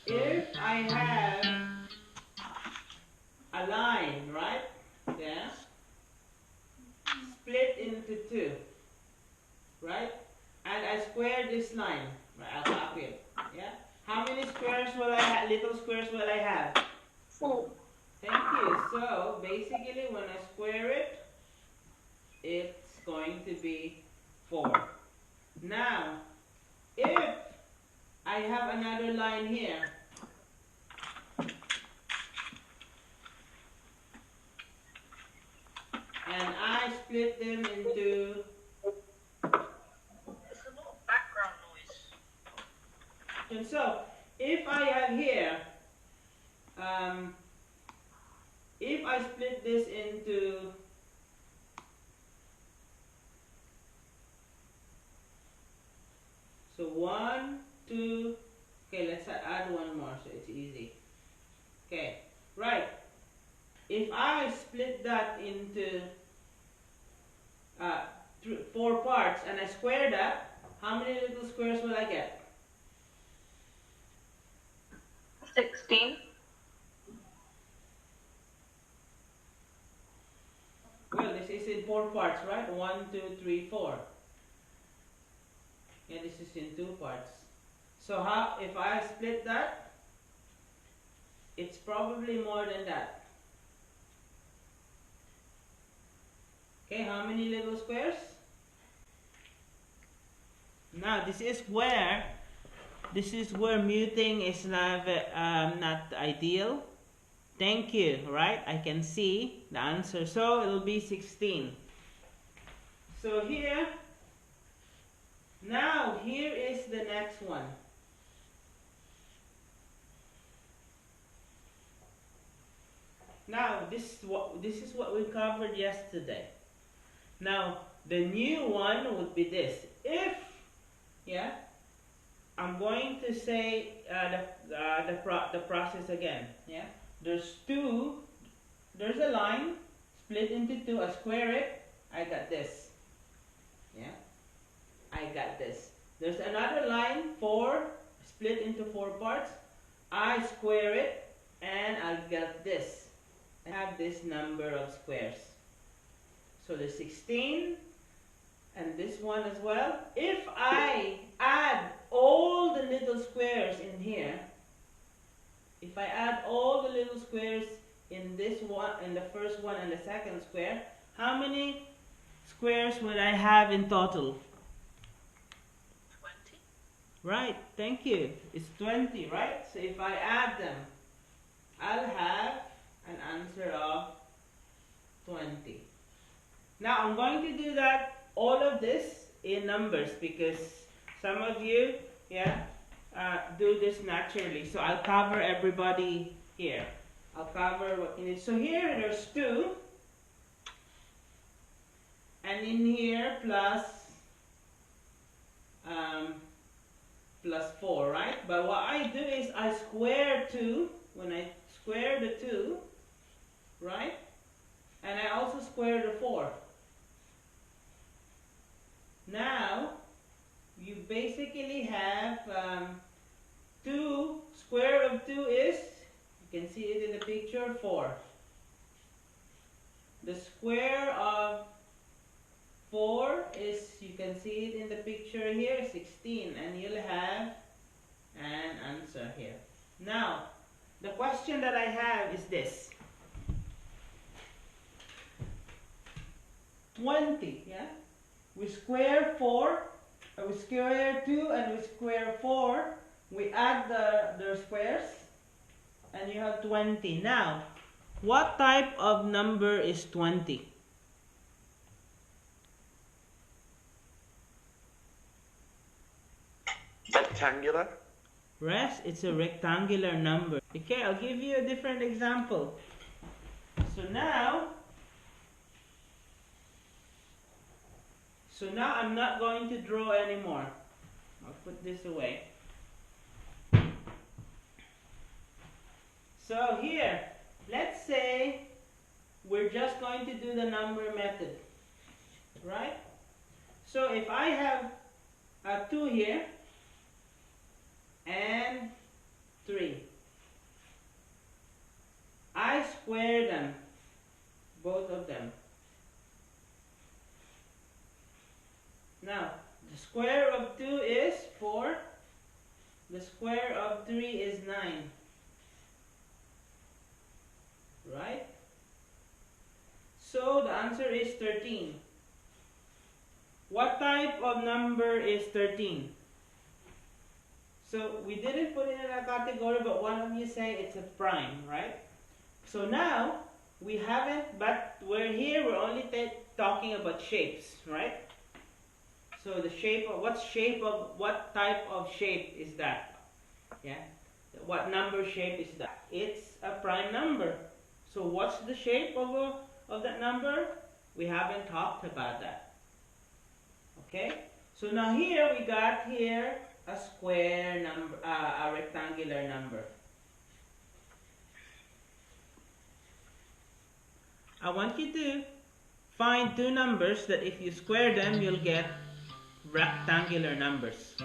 If I have a line, right, there, split into two, right, and I square this line, right, I'll copy it, yeah, how many squares will I have, little squares will I have? 4. Thank you. So basically when I square it, it's going to be 4. Now, if I have another line here, and I split them into, There's a lot of background noise. and so if I have here, um, if I split this into, so 1, 2, okay, let's add one more so it's easy. Okay, right. If I split that into 4 parts and I square that, how many little squares will I get? 16. Well, this is in 4 parts, right? 1, 2, 3, 4. And this is in 2 parts. So how, if I split that, it's probably more than that. Okay, how many little squares? Now this is where muting is not ideal. Thank you, right? I can see the answer. So it'll be 16. So here, now here is the next one. Now this is what we covered yesterday. Now the new one would be this. If, yeah, I'm going to say the process again. Yeah, there's a line split into 2. I square it. I got this. Yeah, I got this. There's another line 4 split into 4 parts. I square it and I got this. I have this number of squares. So the 16 and this one as well. If I add all the little squares in here, if I add all the little squares in this one, in the first one and the second square, how many squares would I have in total? 20. Right, thank you. It's 20, right? So if I add them, I'll have an answer of 20. Now I'm going to do that, all of this in numbers, because some of you, yeah, do this naturally. So I'll cover everybody here. I'll cover what you need. So here there's 2, and in here plus 4, right? But what I do is I square 2. When I square the 2, right? And I also square the 4. Now, you basically have 2, square of 2 is, you can see it in the picture, 4. The square of 4 is, you can see it in the picture here, 16. And you'll have an answer here. Now, the question that I have is this. 20, yeah? We square 4, we square 2, and we square 4. We add the squares, and you have 20. Now, what type of number is 20? Rectangular. Yes, it's a rectangular number. Okay, I'll give you a different example. So now I'm not going to draw anymore. I'll put this away. So here, let's say we're just going to do the number method, right? So if I have 2 here, 3. I square them, both of them. Now, the square of 2 is 4. The square of 3 is 9. Right? So the answer is 13. What type of number is 13? So we didn't put it in a category, but one of you say it's a prime, right? So now we haven't, but we're here, we're only talking about shapes, right? So the shape of, what type of shape is that? Yeah? What number shape is that? It's a prime number. So what's the shape of that number? We haven't talked about that. Okay? So now here we got here a square number, a rectangular number. I want you to find two numbers that if you square them, you'll get rectangular numbers.